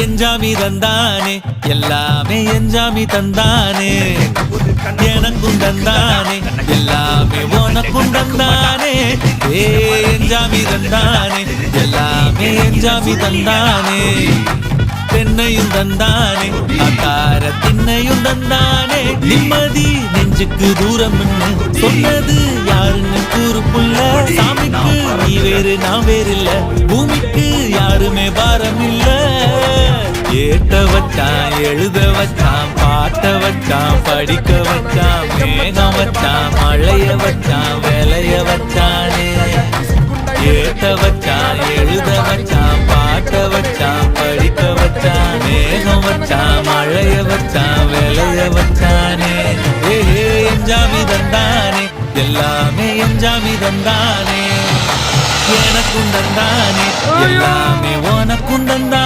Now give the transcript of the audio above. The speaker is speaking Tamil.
எஞ்சாமி தந்தானே எல்லாமே எஞ்சாமி தந்தானே எனக்கும் தந்தானே எல்லாமே உனக்கும் தந்தானே எஞ்சாமி தந்தானே எல்லாமே எஞ்சாமி தந்தானே தென்னையும் தந்தானே அகார திண்ணையும் தந்தானே நிம்மதி நெஞ்சுக்கு தூரம் சொன்னது யாருன்னு கூறுப்புள்ள சாமிக்கு நீ வேறு நான் வேறு இல்ல பூமிக்கு யாருமே பாரம் இல்ல ஏத்த வச்சான் எழுத வச்சான் பாட்ட வச்சான் படிக்க வச்சான் மேகம் வச்சான் மழைய வச்சான் வேலைய வச்சானே ஏத்த வச்சான் எழுத வச்சான் பாட்ட வச்சான் படிக்க வச்சான் மேகம் வச்சான் மழைய வச்சான் வேலைய வச்சானே எஞ்சாமி தந்தானே எல்லாமே எஞ்சாமி தந்தானே எனக்கும் தந்தானே எல்லாமே உனக்கும் தந்தானே